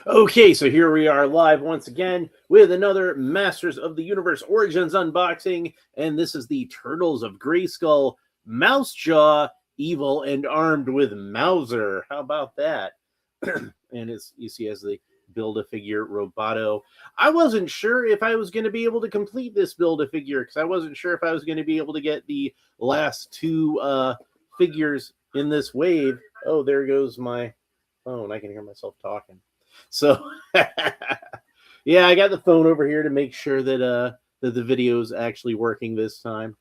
Okay, so here we are live once again with another Masters of the Universe Origins unboxing, and this is the Turtles of Grayskull, Mousejaw, evil and armed with Mauser. How about that? And it's you see as the Build-A-Figure Roboto. I wasn't sure if I was going to be able to complete this Build-A-Figure because I wasn't sure if I was going to be able to get the last two figures in this wave. Oh, there goes my phone. I can hear myself talking. So, yeah, I got the phone over here to make sure that that the video is actually working this time.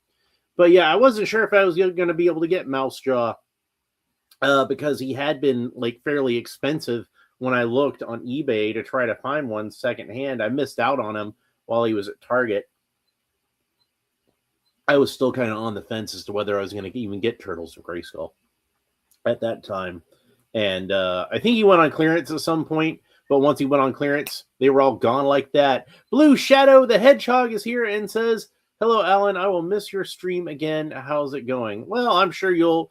But yeah, I wasn't sure if I was going to be able to get Mousejaw because he had been like fairly expensive when I looked on eBay to try to find one secondhand. I missed out on him while he was at Target. I was still kind of on the fence as to whether I was going to even get Turtles of Grayskull at that time. And I think he went on clearance at some point, but once he went on clearance, they were all gone like that. Blue Shadow the Hedgehog is here and says, "Hello, Alan. I will miss your stream again. How's it going?" Well, I'm sure you'll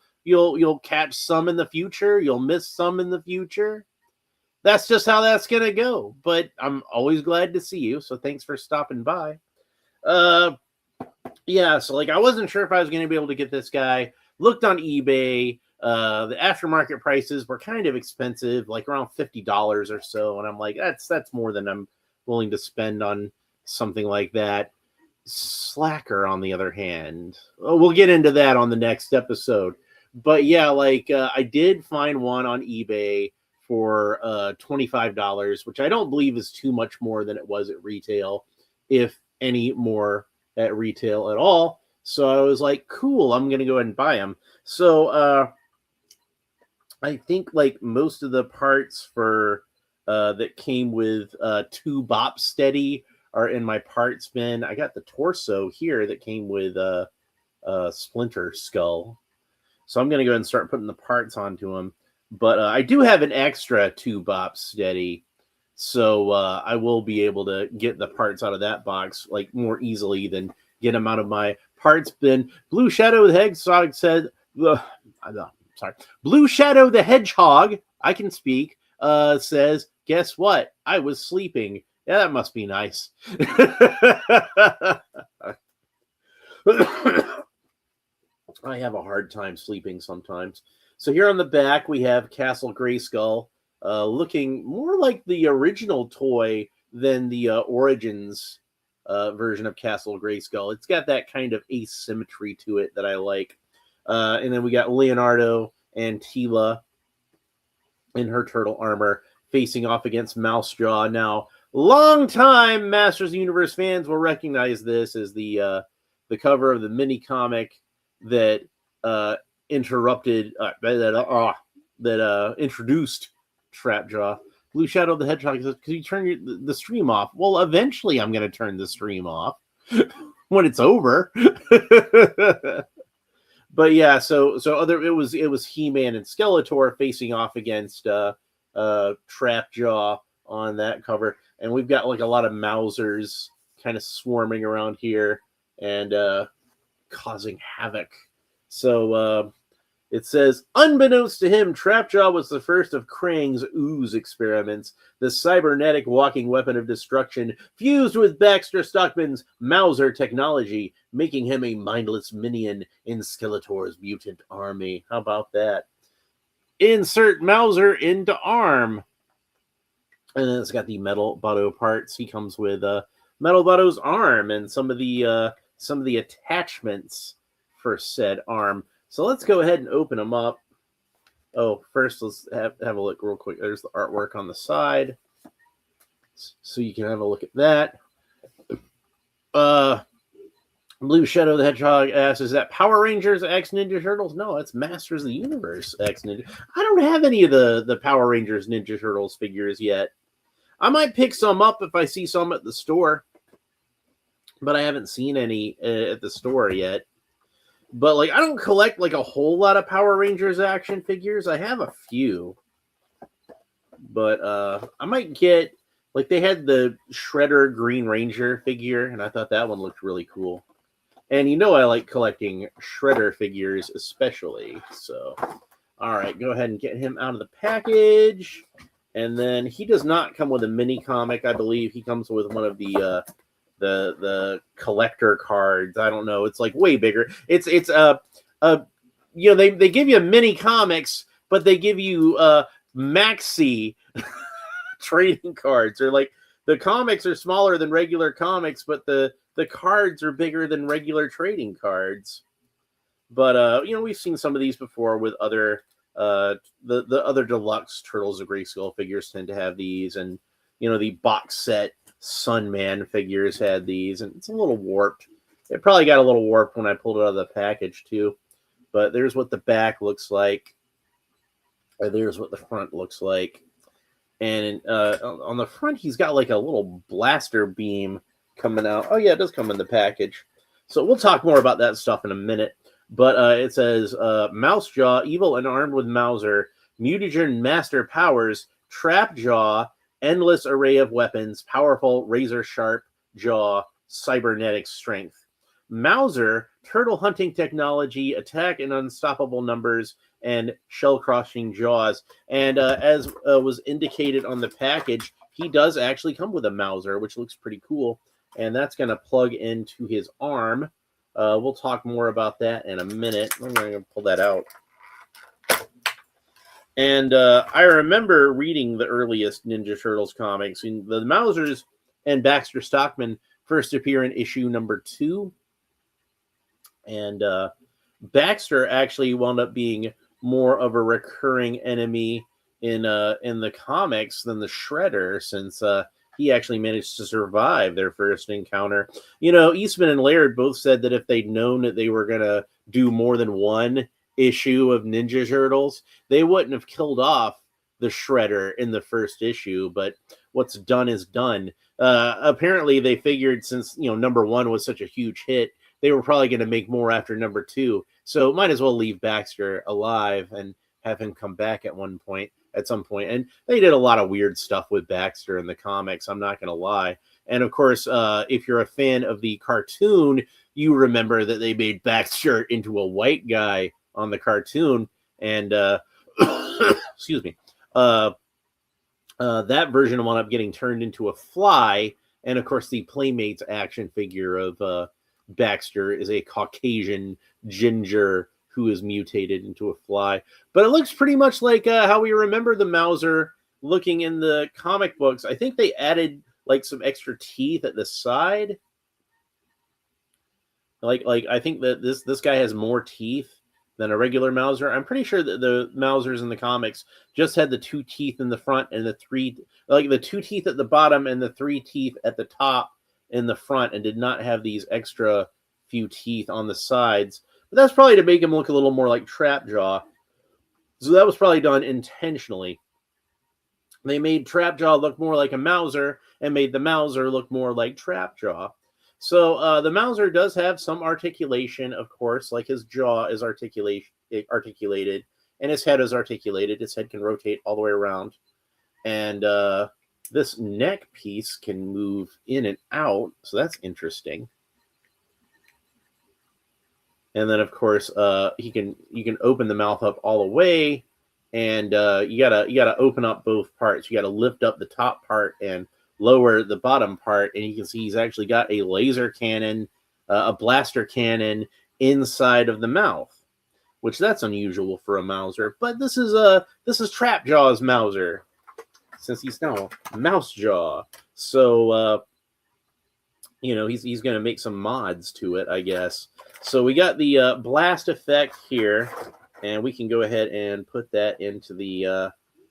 catch some in the future. You'll miss some in the future. That's just how that's gonna go. But I'm always glad to see you. So thanks for stopping by. Yeah. So like I wasn't sure if I was gonna be able to get this guy. Looked on eBay. The aftermarket prices were kind of expensive, like around $50 or so, and I'm like, that's more than I'm willing to spend on something like that. Slacker, on the other hand, we'll get into that on the next episode. But yeah, like I did find one on eBay for $25, which I don't believe is too much more than it was at retail, if any more at retail at all. So I was like, cool, I'm gonna go ahead and buy them. So I think like most of the parts for that came with 2 Bop Steady are in my parts bin. I got the torso here that came with Splinter Skull. So I'm going to go ahead and start putting the parts onto them. But I do have an extra 2 Bop Steady. So I will be able to get the parts out of that box like more easily than get them out of my parts bin. Blue Shadow the Hedgehog said... Sorry. Blue Shadow the Hedgehog, I can speak, says, "Guess what? I was sleeping." Yeah, that must be nice. I have a hard time sleeping sometimes. So here on the back, we have Castle Grayskull, looking more like the original toy than the Origins version of Castle Grayskull. It's got that kind of asymmetry to it that I like. And then we got Leonardo and Tila in her turtle armor facing off against Mousejaw. Now, long-time Masters of the Universe fans will recognize this as the cover of the mini comic that introduced Trapjaw. Blue Shadow the Hedgehog says, "Could you turn the stream off?" Well, eventually I'm going to turn the stream off when it's over. But yeah, so it was He-Man and Skeletor facing off against Trapjaw on that cover, and we've got like a lot of Mausers kind of swarming around here and causing havoc. So it says, unbeknownst to him, Trapjaw was the first of Krang's ooze experiments, the cybernetic walking weapon of destruction, fused with Baxter Stockman's Mauser technology, making him a mindless minion in Skeletor's mutant army. How about that? Insert Mauser into arm. And then it's got the Metal Butto parts. He comes with Metal Butto's arm and some of the attachments for said arm. So let's go ahead and open them up. Oh, first let's have a look real quick. There's the artwork on the side. So you can have a look at that. Blue Shadow the Hedgehog asks, "Is that Power Rangers X Ninja Turtles?" No, it's Masters of the Universe X Ninja. I don't have any of the Power Rangers Ninja Turtles figures yet. I might pick some up if I see some at the store. But I haven't seen any at the store yet. But like I don't collect like a whole lot of Power Rangers action figures. I have a few. But I might get, like they had the Shredder Green Ranger figure, and I thought that one looked really cool. And you know I like collecting Shredder figures especially. So, all right, go ahead and get him out of the package. And then he does not come with a mini comic. I believe he comes with one of the collector cards. I don't know. It's like way bigger. It's you know, they give you mini comics, but they give you maxi trading cards. Or like the comics are smaller than regular comics, but the cards are bigger than regular trading cards. But you know, we've seen some of these before with other the other deluxe Turtles of Grayskull figures tend to have these, and you know, the box set Sunman figures had these, and it's a little warped. It probably got a little warped when I pulled it out of the package too. But there's what the back looks like. There's what the front looks like. And on the front, he's got like a little blaster beam coming out. Oh yeah, it does come in the package. So we'll talk more about that stuff in a minute. But it says, Mouse Jaw, evil and armed with Mauser, mutagen master powers, trap jaw, endless array of weapons, powerful razor-sharp jaw, cybernetic strength. Mauser, turtle hunting technology, attack in unstoppable numbers, and shell-crushing jaws. And as was indicated on the package, he does actually come with a Mauser, which looks pretty cool. And that's going to plug into his arm. We'll talk more about that in a minute. I'm going to pull that out. And I remember reading the earliest Ninja Turtles comics. And the Mausers and Baxter Stockman first appear in issue number 2. And Baxter actually wound up being more of a recurring enemy in the comics than the Shredder, since he actually managed to survive their first encounter. You know, Eastman and Laird both said that if they'd known that they were going to do more than one issue of Ninja Turtles, they wouldn't have killed off the Shredder in the first issue. But what's done is done. Apparently, they figured since, you know, number 1 was such a huge hit, they were probably going to make more after number 2. So might as well leave Baxter alive and have him come back at some point. And they did a lot of weird stuff with Baxter in the comics, I'm not going to lie. And of course, if you're a fan of the cartoon, you remember that they made Baxter into a white guy on the cartoon. And, excuse me, that version wound up getting turned into a fly. And of course, the Playmates action figure of Baxter is a Caucasian ginger who is mutated into a fly. But it looks pretty much like how we remember the Mauser looking in the comic books. I think they added like some extra teeth at the side. Like I think that this guy has more teeth than a regular Mauser. I'm pretty sure that the Mausers in the comics just had the 2 teeth in the front and the 2 teeth at the bottom and the 3 teeth at the top in the front, and did not have these extra few teeth on the sides. But that's probably to make him look a little more like Trap Jaw. So that was probably done intentionally. They made Trap Jaw look more like a Mauser and made the Mauser look more like Trap Jaw. So the Mauser does have some articulation, of course, like his jaw is articulated and his head is articulated. His head can rotate all the way around. And this neck piece can move in and out, so that's interesting. And then, of course, you can open the mouth up all the way, and you gotta open up both parts. You gotta lift up the top part and lower the bottom part, and you can see he's actually got a laser cannon, a blaster cannon inside of the mouth, which that's unusual for a Mauser. But this is Trap Jaw's Mauser, since he's now Mouse Jaw. So you know, he's going to make some mods to it, I guess. So we got the blast effect here, and we can go ahead and put that into the,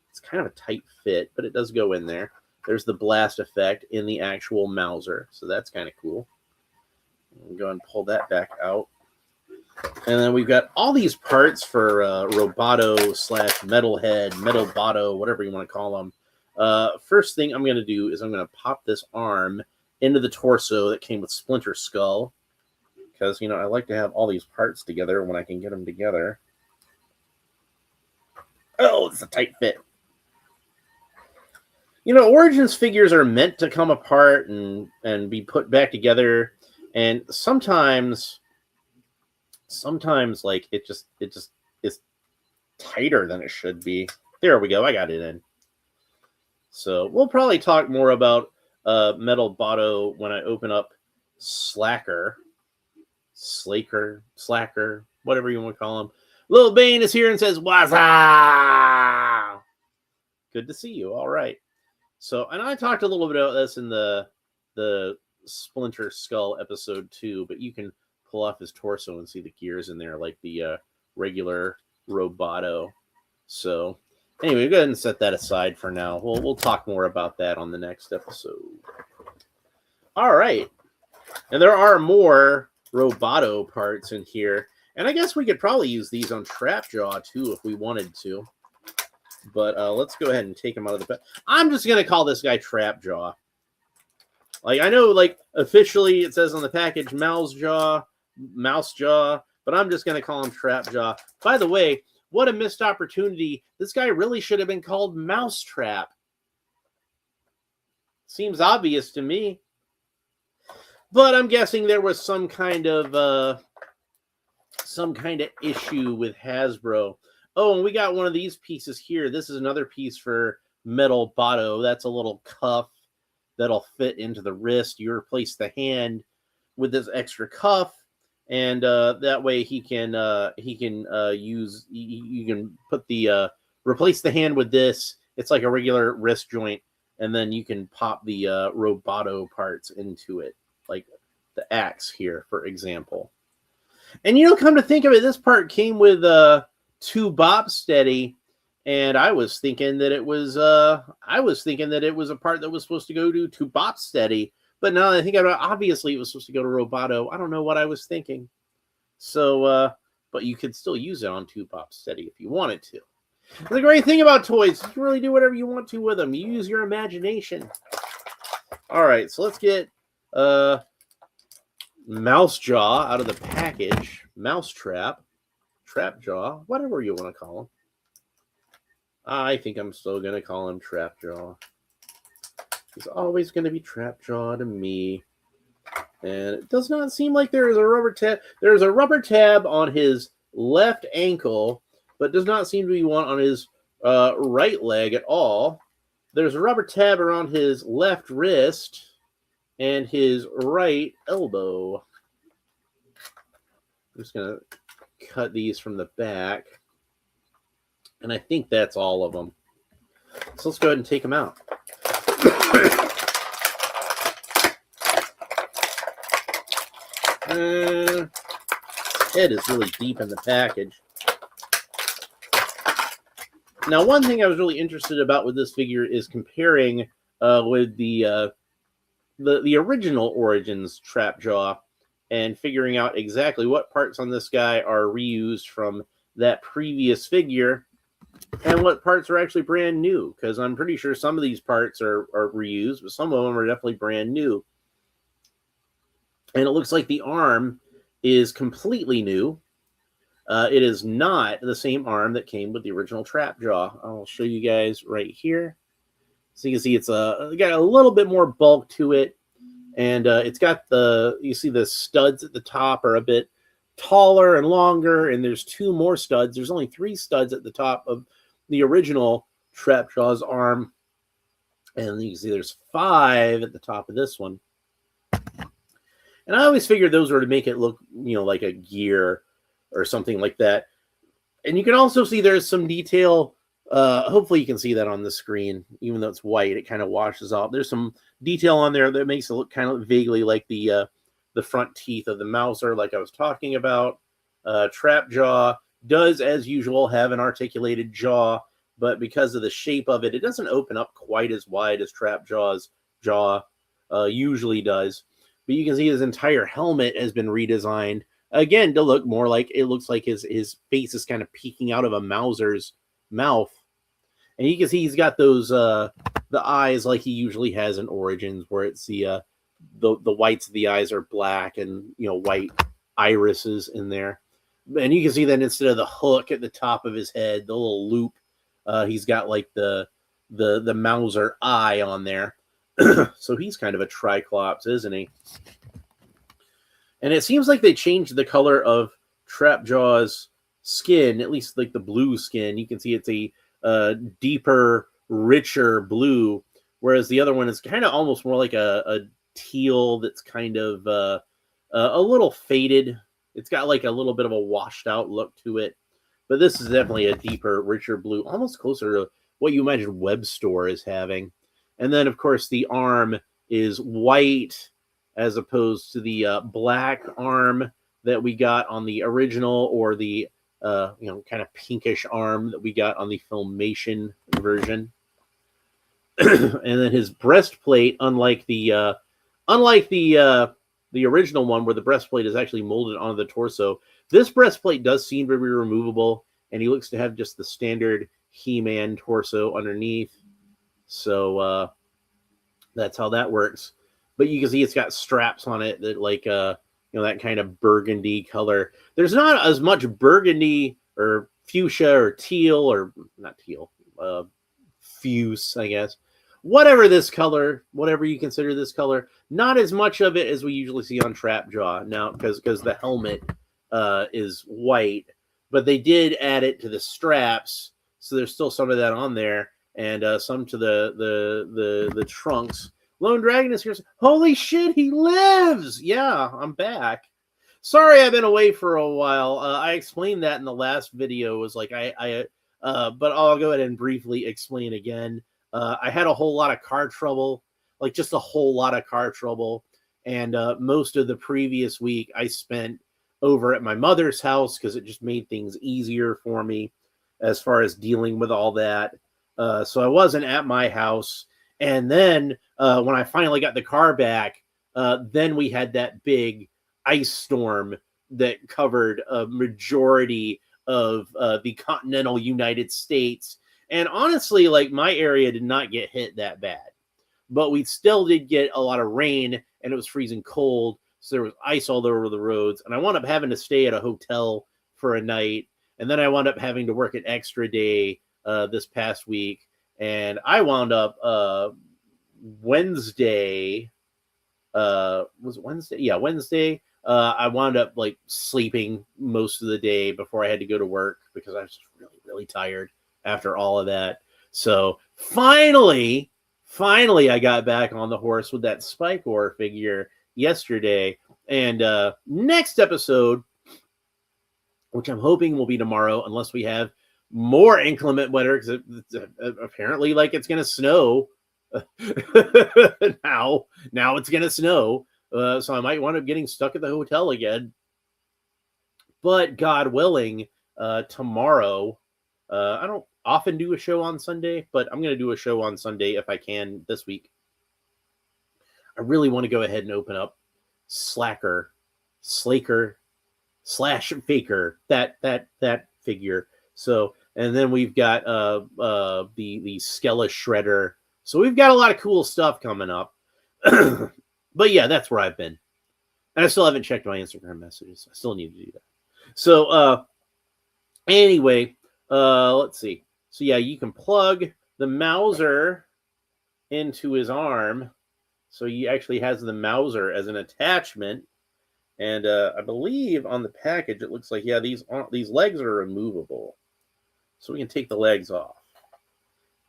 it's kind of a tight fit, but it does go in there. There's the blast effect in the actual Mauser, so that's kind of cool. We'll go and pull that back out. And then we've got all these parts for Roboto / Metalhead, Metalboto, whatever you want to call them. First thing I'm going to do is I'm going to pop this arm into the torso that came with Splinter Skull, because, you know, I like to have all these parts together when I can get them together. Oh, it's a tight fit. You know, Origins figures are meant to come apart and be put back together, and sometimes like it just is tighter than it should be. There we go. I got it in. So we'll probably talk more about Metal Botto when I open up Slacker, whatever you want to call him. Lil Bane is here and says, "What's up?" Good to see you. All right. So, and I talked a little bit about this in the Splinter Skull episode 2, but you can pull off his torso and see the gears in there like the regular Roboto. So, anyway, go ahead and set that aside for now. We'll talk more about that on the next episode. All right. And there are more Roboto parts in here. And I guess we could probably use these on Trapjaw, too, if we wanted to. But let's go ahead and take him out of the... I'm just going to call this guy Trapjaw. Like, I know, like, officially it says on the package Mouse Jaw, but I'm just going to call him Trapjaw. By the way, what a missed opportunity. This guy really should have been called Mousetrap. Seems obvious to me. But I'm guessing there was some kind of issue with Hasbro. Oh, and we got one of these pieces here. This is another piece for Metal Botto. That's a little cuff that'll fit into the wrist. You replace the hand with this extra cuff, and that way he can use. You can put the replace the hand with this. It's like a regular wrist joint, and then you can pop the Roboto parts into it, like the axe here, for example. And come to think of it, this part came with 2 Bobsteady, and I was thinking that it was a part that was supposed to go to Bobsteady. But now that I think about it, obviously it was supposed to go to Roboto. I don't know what I was thinking. So, but you could still use it on 2 Bobsteady if you wanted to. The great thing about toys, you can really do whatever you want to with them. You use your imagination. All right, so let's get Mousejaw out of the package. Mousetrap, Trapjaw, whatever you want to call him. I think I'm still going to call him Trapjaw. He's always going to be Trapjaw to me. And it does not seem like there is a rubber tab. There's a rubber tab on his left ankle, but does not seem to be one on his right leg at all. There's a rubber tab around his left wrist and his right elbow. I'm just going to cut these from the back. And I think that's all of them. So let's go ahead and take them out. Head is really deep in the package. Now, one thing I was really interested about with this figure is comparing with the original Origins Trapjaw and figuring out exactly what parts on this guy are reused from that previous figure and what parts are actually brand new, because I'm pretty sure some of these parts are reused, but some of them are definitely brand new. And it looks like the arm is completely new. It is not the same arm that came with the original Trapjaw. I'll show you guys right here. So you can see it's got a little bit more bulk to it. And it's got you see the studs at the top are a bit taller and longer, and there's 2 more studs. There's only 3 studs at the top of the original Trapjaw's arm. And you can see there's 5 at the top of this one. And I always figured those were to make it look, like a gear or something like that. And you can also see there's some detail. Hopefully you can see that on the screen, even though it's white, it kind of washes off. There's some detail on there that makes it look kind of vaguely like the front teeth of the Mouser, like I was talking about. Trapjaw does, as usual, have an articulated jaw, but because of the shape of it, it doesn't open up quite as wide as Trapjaw's jaw usually does. But you can see his entire helmet has been redesigned, again, to look more like, it looks like his face is kind of peeking out of a Mouser's mouth. And you can see he's got those the eyes like he usually has in Origins, where it's the whites of the eyes are black and white irises in there. And you can see that instead of the hook at the top of his head, the little loop, he's got like the Mouser eye on there. So he's kind of a Triclops, isn't he? And it seems like they changed the color of Trapjaw's skin, at least like the blue skin. You can see it's a deeper richer blue, whereas the other one is kind of almost more like a teal that's kind of a little faded. It's got like a little bit of a washed out look to it. But this is definitely a deeper, richer blue, almost closer to what you imagine Web Store is having. And then, of course, the arm is white as opposed to the black arm that we got on the original, or the kind of pinkish arm that we got on the Filmation version. And then his breastplate, unlike the original one where the breastplate is actually molded onto the torso, this breastplate does seem to be removable, and he looks to have just the standard He-Man torso underneath. So that's how that works. But you can see it's got straps on it that that kind of burgundy color. There's not as much burgundy or fuchsia or teal, or not teal, fuse, I guess. Whatever you consider this color, not as much of it as we usually see on Trapjaw now, because the helmet is white, but they did add it to the straps, so there's still some of that on there, and some to the trunks. Lone Dragon is here. Holy shit, he lives! Yeah, I'm back. Sorry, I've been away for a while. I explained that in the last video. It was like but I'll go ahead and briefly explain again. I had a whole lot of car trouble, like just a whole lot of car trouble, and most of the previous week I spent over at my mother's house because it just made things easier for me as far as dealing with all that. So I wasn't at my house. And then when I finally got the car back, then we had that big ice storm that covered a majority of the continental United States. And honestly, like, my area did not get hit that bad. But we still did get a lot of rain, and it was freezing cold. So there was ice all over the roads. And I wound up having to stay at a hotel for a night. And then I wound up having to work an extra day this past week. And I wound up Wednesday. Was it Wednesday? Yeah, Wednesday. I wound up like sleeping most of the day before I had to go to work because I was just really, really tired after all of that. So finally, I got back on the horse with that Spike-Ore figure yesterday. And next episode, which I'm hoping will be tomorrow, unless we have more inclement weather, because it's apparently like it's going to snow. now it's going to snow. So I might wind up getting stuck at the hotel again. But God willing, tomorrow, I don't often do a show on Sunday, but I'm going to do a show on Sunday if I can this week. I really want to go ahead and open up Slaker / Faker, that figure. So, and then we've got the Skella Shredder. So we've got a lot of cool stuff coming up. But yeah, that's where I've been. And I still haven't checked my Instagram messages. I still need to do that. So anyway, let's see. So yeah, you can plug the Mauser into his arm. So he actually has the Mauser as an attachment. And I believe on the package it looks like, yeah, these legs are removable. So we can take the legs off.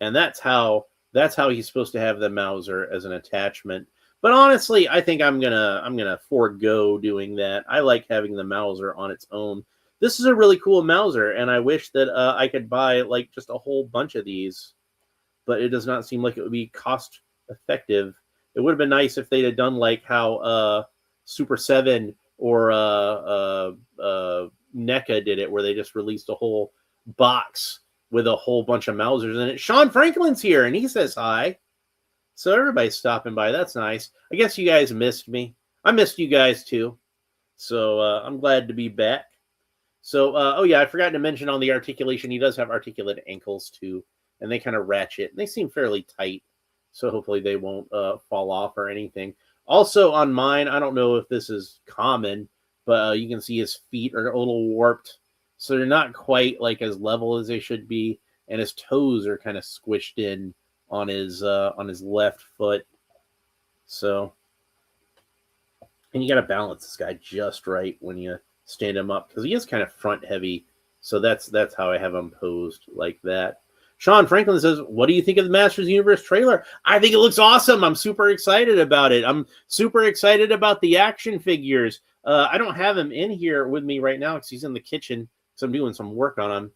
And that's how he's supposed to have the Mauser as an attachment. But honestly, I think I'm gonna forego doing that. I like having the Mauser on its own. This is a really cool Mauser, and I wish that I could buy like just a whole bunch of these, but it does not seem like it would be cost effective. It would have been nice if they'd have done like how Super 7 or NECA did it, where they just released a whole box with a whole bunch of Mausers in it. Sean Franklin's here, and he says hi. So everybody's stopping by. That's nice. I guess you guys missed me. I missed you guys too. So I'm glad to be back. So, oh yeah, I forgot to mention on the articulation, he does have articulate ankles too, and they kind of ratchet. And they seem fairly tight, so hopefully they won't fall off or anything. Also on mine, I don't know if this is common, but you can see his feet are a little warped, so they're not quite like as level as they should be, and his toes are kind of squished in on his left foot. So, and you got to balance this guy just right when you stand him up, because he is kind of front heavy. So that's how I have him posed like that. Sean Franklin says, what do you think of the Masters Universe trailer? I think it looks awesome. I'm super excited about it. I'm super excited about the action figures. I don't have him in here with me right now because he's in the kitchen. So I'm doing some work on him.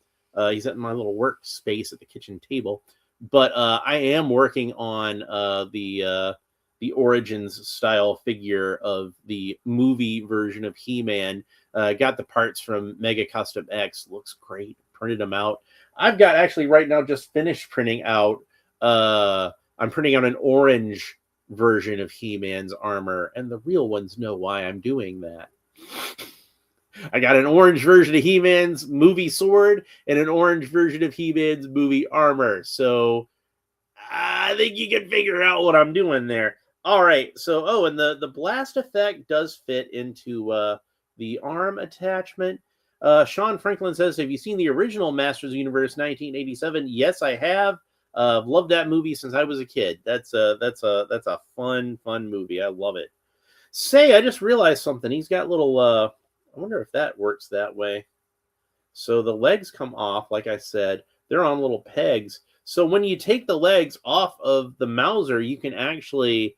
He's at my little workspace at the kitchen table. But I am working on the Origins style figure of the movie version of He-Man. Got the parts from Mega Custom X. Looks great. Printed them out. I've got actually right now just finished printing out. I'm printing out an orange version of He-Man's armor, and the real ones know why I'm doing that. I got an orange version of He-Man's movie sword and an orange version of He-Man's movie armor. So I think you can figure out what I'm doing there. All right. So, and the blast effect does fit into the arm attachment. Sean Franklin says, have you seen the original Masters Universe 1987? Yes, I have. Loved that movie since I was a kid. That's a fun movie. I love it. I just realized something. He's got little, I wonder if that works that way. So the legs come off, like I said, they're on little pegs. So when you take the legs off of the Mauser, you can actually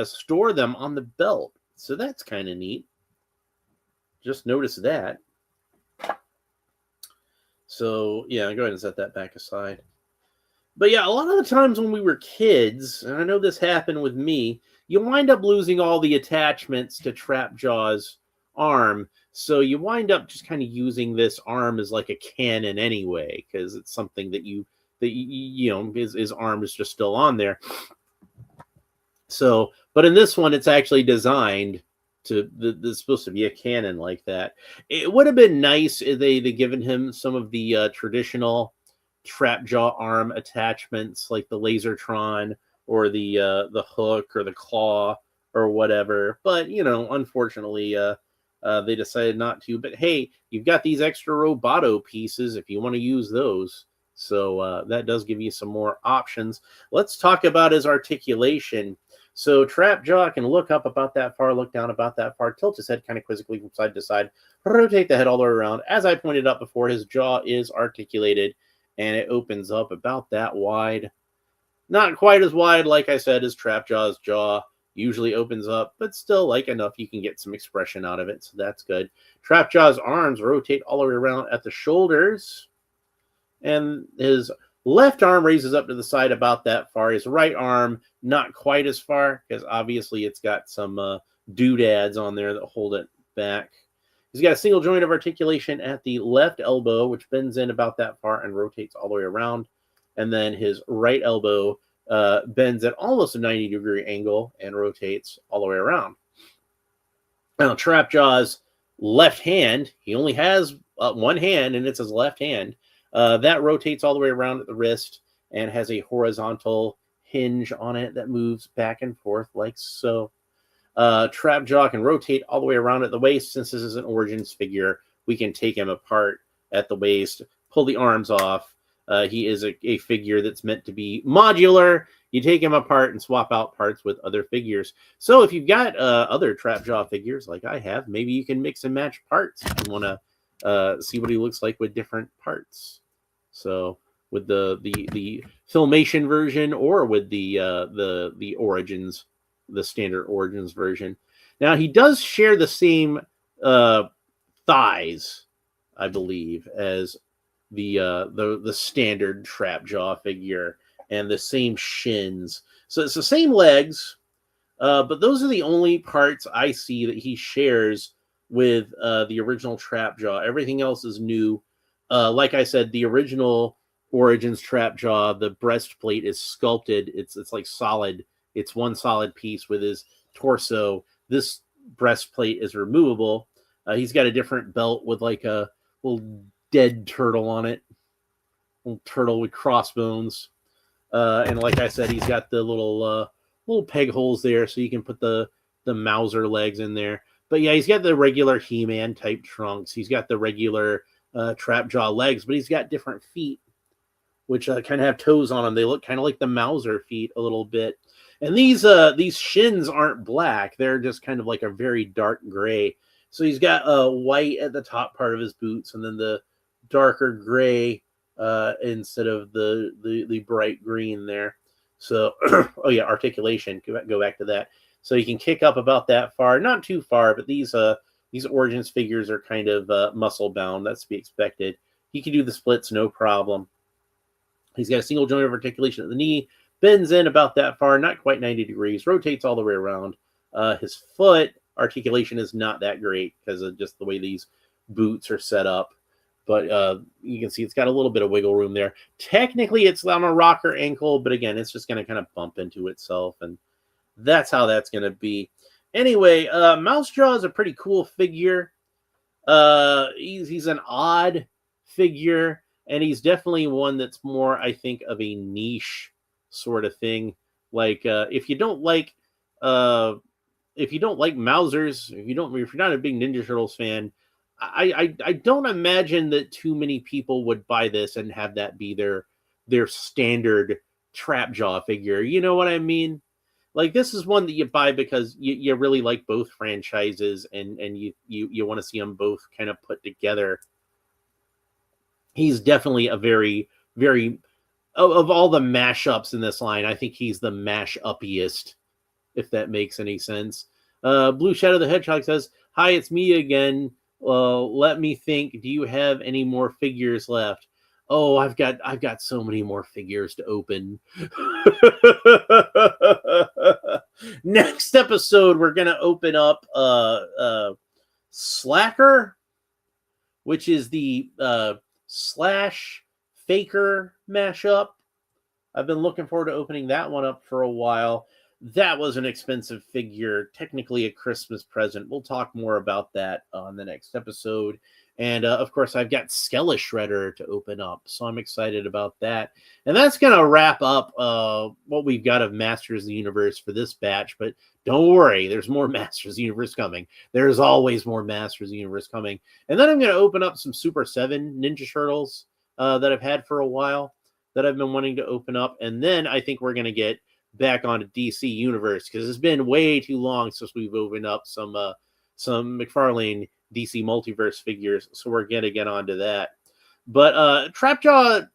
store them on the belt. So that's kind of neat. Just notice that. So, yeah, go ahead and set that back aside. But, yeah, a lot of the times when we were kids, and I know this happened with me, you wind up losing all the attachments to Trapjaw's arm. So you wind up just kind of using this arm as like a cannon anyway, because it's something that his arm is just still on there. So, but in this one, it's actually designed there's supposed to be a cannon like that. It would have been nice if they'd given him some of the traditional Trapjaw arm attachments, like the Lasertron or the hook or the claw or whatever. But unfortunately, they decided not to. But hey, you've got these extra Roboto pieces if you want to use those. So that does give you some more options. Let's talk about his articulation. So Trapjaw can look up about that far, look down about that far, tilt his head kind of quizzically from side to side, rotate the head all the way around. As I pointed out before, his jaw is articulated, and it opens up about that wide. Not quite as wide, like I said, as Trapjaw's jaw usually opens up, but still like enough you can get some expression out of it, so that's good. Trapjaw's arms rotate all the way around at the shoulders, and his left arm raises up to the side about that far. His right arm, not quite as far, because obviously it's got some doodads on there that hold it back. He's got a single joint of articulation at the left elbow, which bends in about that far and rotates all the way around. And then his right elbow bends at almost a 90-degree angle and rotates all the way around. Now, Trapjaw's left hand, he only has one hand, and it's his left hand. That rotates all the way around at the wrist and has a horizontal hinge on it that moves back and forth like so. Trapjaw can rotate all the way around at the waist. Since this is an Origins figure, we can take him apart at the waist, pull the arms off. He is a figure that's meant to be modular. You take him apart and swap out parts with other figures. So if you've got other Trapjaw figures like I have, maybe you can mix and match parts if you want to see what he looks like with different parts. So with the Filmation version or with the Origins, the standard Origins version. Now he does share the same thighs, I believe, as the standard Trapjaw figure, and the same shins. So it's the same legs, but those are the only parts I see that he shares with the original Trapjaw. Everything else is new. Like I said, the original Origins Trapjaw, the breastplate is sculpted. It's like solid. It's one solid piece with his torso. This breastplate is removable. He's got a different belt with like a little dead turtle on it. Little turtle with crossbones. And like I said, he's got the little peg holes there so you can put the Mauser legs in there. But yeah, he's got the regular He-Man type trunks. He's got the regular Trapjaw legs, but he's got different feet, which kind of have toes on them. They look kind of like the Mauser feet a little bit. And these shins aren't black. They're just kind of like a very dark gray. So he's got white at the top part of his boots, and then the darker gray instead of the bright green there. So, oh yeah, articulation. Go back to that. So you can kick up about that far, not too far, but these Origins figures are kind of muscle bound. That's to be expected. He can do the splits, no problem. He's got a single joint of articulation at the knee, bends in about that far, not quite 90 degrees, rotates all the way around. His foot articulation is not that great because of just the way these boots are set up. But you can see it's got a little bit of wiggle room there. Technically, it's on a rocker ankle, but again, it's just going to kind of bump into itself, and that's how that's going to be. Anyway, Mousejaw is a pretty cool figure. He's an odd figure, and he's definitely one that's more, I think, of a niche sort of thing. Like if you don't like Mausers, if you're not a big Ninja Turtles fan, I don't imagine that too many people would buy this and have that be their standard Trapjaw figure. You know what I mean? Like, this is one that you buy because you really like both franchises, and you want to see them both kind of put together. He's definitely a very, very, of all the mashups in this line, I think he's the mash-uppiest, if that makes any sense. Blue Shadow the Hedgehog says, "Hi, it's me again. Let me think. Do you have any more figures left?" Oh, I've got so many more figures to open. Next episode, we're gonna open up Slacker, which is the Slash Faker mashup. I've been looking forward to opening that one up for a while. That was an expensive figure, technically a Christmas present. We'll talk more about that on the next episode. And, of course, I've got Skella Shredder to open up, so I'm excited about that. And that's going to wrap up what we've got of Masters of the Universe for this batch. But don't worry, there's more Masters of the Universe coming. There's always more Masters of the Universe coming. And then I'm going to open up some Super 7 Ninja Turtles that I've had for a while that I've been wanting to open up. And then I think we're going to get back onto DC Universe, because it's been way too long since we've opened up some McFarlane DC Multiverse figures, so we're gonna get onto that. But Trapjaw,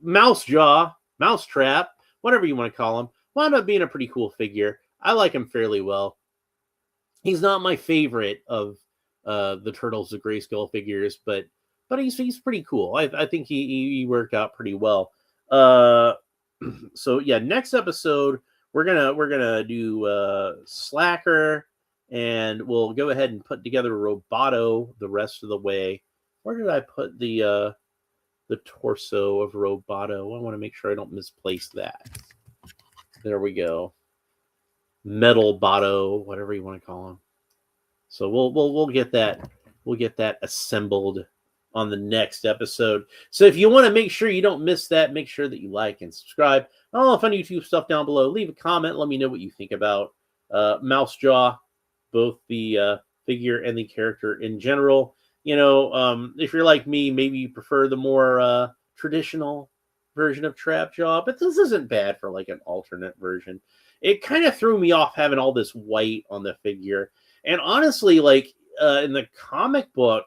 Mousejaw, Mousetrap, whatever you want to call him, wound up being a pretty cool figure. I like him fairly well. He's not my favorite of the Turtles of Grayskull figures, but he's pretty cool. I think he worked out pretty well. So yeah, next episode we're gonna do Slacker, and we'll go ahead and put together Roboto the rest of the way. Where did I put the torso of Roboto? I want to make sure I don't misplace that. There we go. Metal Botto, whatever you want to call him. So we'll get that assembled on the next episode. So if you want to make sure you don't miss that, make sure that you like and subscribe. All the fun YouTube stuff down below. Leave a comment. Let me know what you think about Mousejaw, both the figure and the character in general. You know, if you're like me, maybe you prefer the more traditional version of Trapjaw, but this isn't bad for like an alternate version. It kind of threw me off having all this white on the figure. And honestly, like in the comic book,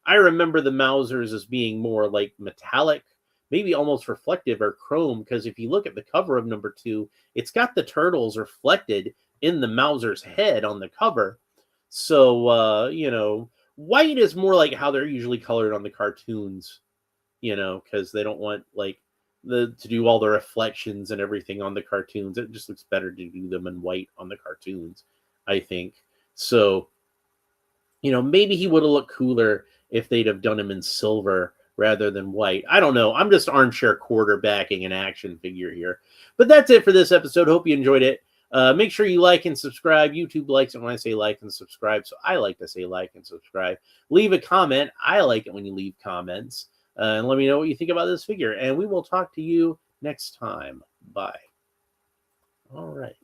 I remember the Mousers as being more like metallic, maybe almost reflective or chrome, because if you look at the cover of number 2, it's got the turtles reflected in the Mouser's head on the cover. So, you know, white is more like how they're usually colored on the cartoons, you know, because they don't want like to do all the reflections and everything on the cartoons. It just looks better to do them in white on the cartoons, I think. So, you know, maybe he would have looked cooler if they'd have done him in silver rather than white. I don't know. I'm just armchair quarterbacking an action figure here. But that's it for this episode. Hope you enjoyed it. Make sure you like and subscribe. YouTube likes it when I say like and subscribe, so I like to say like and subscribe. Leave a comment. I like it when you leave comments. And let me know what you think about this figure. And we will talk to you next time. Bye. All right.